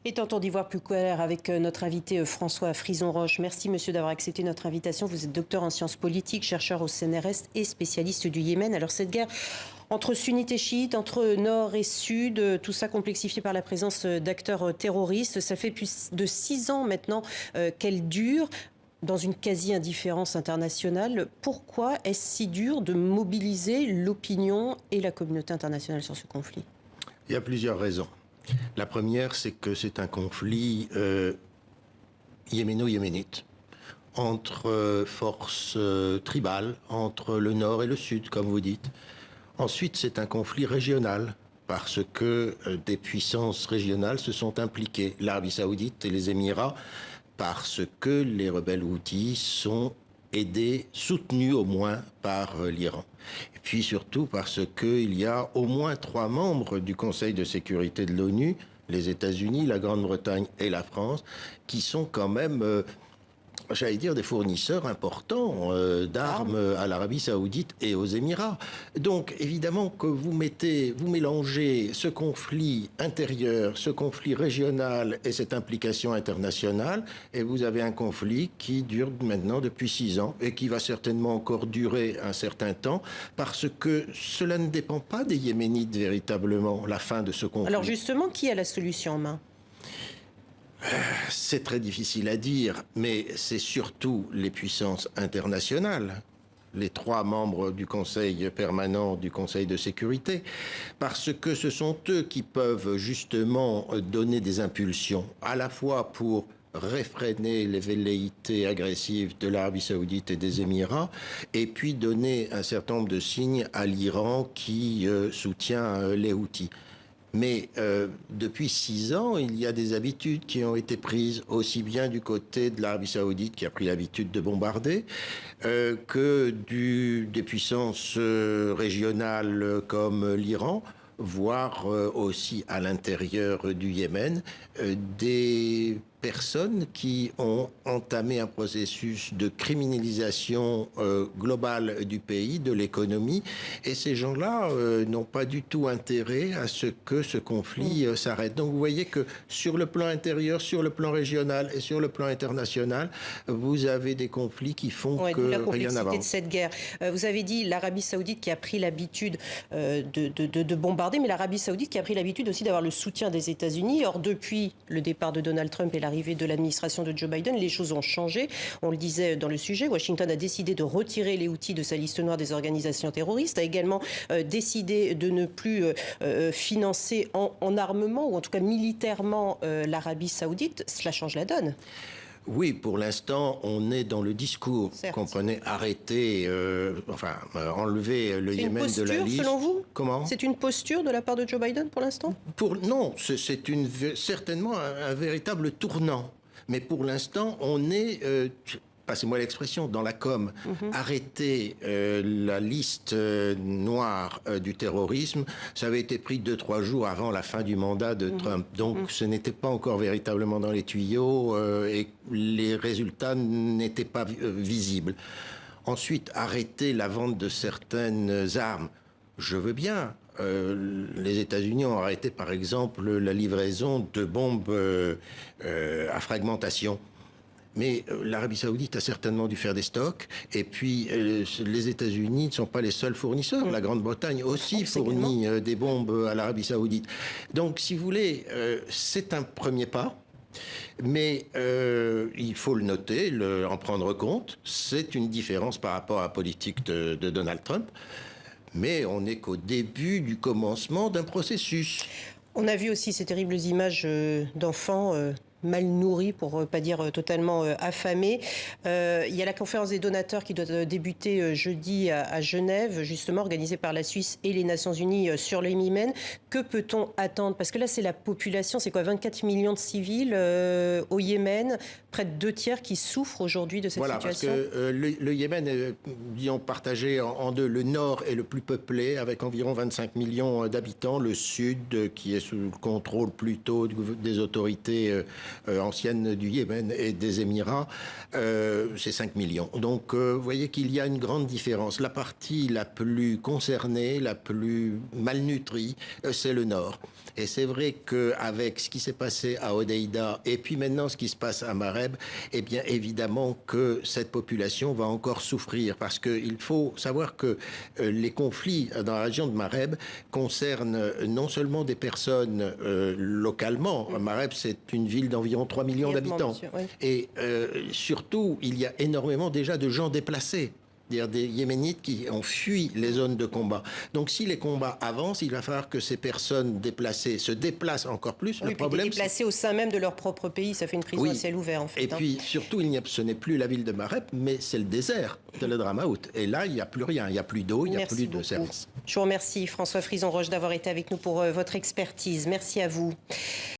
Et tentons d'y voir plus clair avec notre invité François Frison-Roche. Merci monsieur d'avoir accepté notre invitation. Vous êtes docteur en sciences politiques, chercheur au CNRS et spécialiste du Yémen. Alors cette guerre entre sunnites et chiites, entre nord et sud, tout ça complexifié par la présence d'acteurs terroristes. Ça fait plus de 6 ans maintenant qu'elle dure, dans une quasi-indifférence internationale. Pourquoi est-ce si dur de mobiliser l'opinion et la communauté internationale sur ce conflit? Il y a plusieurs raisons. La première, c'est que c'est un conflit yéméno-yéménite, entre forces tribales, entre le nord et le sud, comme vous dites. Ensuite, c'est un conflit régional, parce que des puissances régionales se sont impliquées, l'Arabie Saoudite et les Émirats, parce que les rebelles houthis sont aidés, soutenus au moins par l'Iran. Et puis surtout parce qu'il y a au moins 3 membres du Conseil de sécurité de l'ONU, les États-Unis, la Grande-Bretagne et la France, qui sont quand même, j'allais dire, des fournisseurs importants d'armes à l'Arabie Saoudite et aux Émirats. Donc, évidemment que vous mélangez ce conflit intérieur, ce conflit régional et cette implication internationale, et vous avez un conflit qui dure maintenant depuis 6 ans et qui va certainement encore durer un certain temps, parce que cela ne dépend pas des Yéménites véritablement, la fin de ce conflit. Alors justement, qui a la solution en main ? C'est très difficile à dire, mais c'est surtout les puissances internationales, les 3 membres du Conseil permanent du Conseil de sécurité, parce que ce sont eux qui peuvent justement donner des impulsions, à la fois pour réfréner les velléités agressives de l'Arabie Saoudite et des Émirats, et puis donner un certain nombre de signes à l'Iran qui soutient les Houthis. Mais depuis 6 ans, il y a des habitudes qui ont été prises aussi bien du côté de l'Arabie Saoudite, qui a pris l'habitude de bombarder, que des puissances régionales comme l'Iran, voire aussi à l'intérieur du Yémen, des personnes qui ont entamé un processus de criminalisation globale du pays, de l'économie, et ces gens-là n'ont pas du tout intérêt à ce que ce conflit s'arrête. Donc vous voyez que sur le plan intérieur, sur le plan régional et sur le plan international, vous avez des conflits qui font que rien n'avance. La complexité de cette guerre. Vous avez dit l'Arabie Saoudite qui a pris l'habitude de bombarder, mais l'Arabie Saoudite qui a pris l'habitude aussi d'avoir le soutien des États-Unis. Or, depuis le départ de Donald Trump et l'arrivée de l'administration de Joe Biden, les choses ont changé. On le disait dans le sujet, Washington a décidé de retirer les Houthis de sa liste noire des organisations terroristes, a également décidé de ne plus financer en armement, ou en tout cas militairement, l'Arabie Saoudite. Cela change la donne. Oui, pour l'instant, on est dans le discours. Comprenez, arrêter, enlever le Yémen de la liste. C'est une posture, selon vous ? Comment ? C'est une posture de la part de Joe Biden pour l'instant ? Non, c'est certainement un véritable tournant. Mais pour l'instant, on est... passez-moi l'expression, dans la com, arrêter la liste noire du terrorisme, ça avait été pris 2-3 jours avant la fin du mandat de Trump. Donc ce n'était pas encore véritablement dans les tuyaux et les résultats n'étaient pas visibles. Ensuite, arrêter la vente de certaines armes, je veux bien. Les États-Unis ont arrêté par exemple la livraison de bombes à fragmentation. Mais l'Arabie Saoudite a certainement dû faire des stocks. Et puis, les États-Unis ne sont pas les seuls fournisseurs. La Grande-Bretagne aussi fournit des bombes à l'Arabie Saoudite. Donc, si vous voulez, c'est un premier pas. Mais il faut le noter, en prendre compte. C'est une différence par rapport à la politique de Donald Trump. Mais on n'est qu'au début du commencement d'un processus. On a vu aussi ces terribles images d'enfants mal nourris, pour ne pas dire totalement affamés. Il y a la conférence des donateurs qui doit débuter jeudi à Genève, justement organisée par la Suisse et les Nations Unies sur le Yémen. Que peut-on attendre? Parce que là, c'est la population, c'est quoi, 24 millions de civils au Yémen, près de 2 tiers qui souffrent aujourd'hui de cette situation. Voilà, parce que le Yémen est, disons, partagé en 2. Le nord est le plus peuplé, avec environ 25 millions d'habitants. Le sud, qui est sous le contrôle plutôt des autorités ancienne du Yémen et des Émirats, c'est 5 millions. Donc, vous voyez qu'il y a une grande différence. La partie la plus concernée, la plus malnutrie, c'est le nord. Et c'est vrai qu'avec ce qui s'est passé à Hodeïda et puis maintenant ce qui se passe à Mareb, eh bien évidemment que cette population va encore souffrir parce qu'il faut savoir que les conflits dans la région de Mareb concernent non seulement des personnes localement. Mareb, c'est une ville d'environ 3 millions d'habitants. Et surtout, il y a énormément déjà de gens déplacés. C'est-à-dire des Yéménites qui ont fui les zones de combat. Donc si les combats avancent, il va falloir que ces personnes déplacées se déplacent encore plus. Oui, le problème, déplacées au sein même de leur propre pays, ça fait une prison à ciel ouvert en fait. Et puis surtout, ce n'est plus la ville de Mareb, mais c'est le désert de l'Hadramaout. Et là, il n'y a plus rien, il n'y a plus d'eau, il n'y a plus de services. Je vous remercie François Frison-Roche d'avoir été avec nous pour votre expertise. Merci à vous.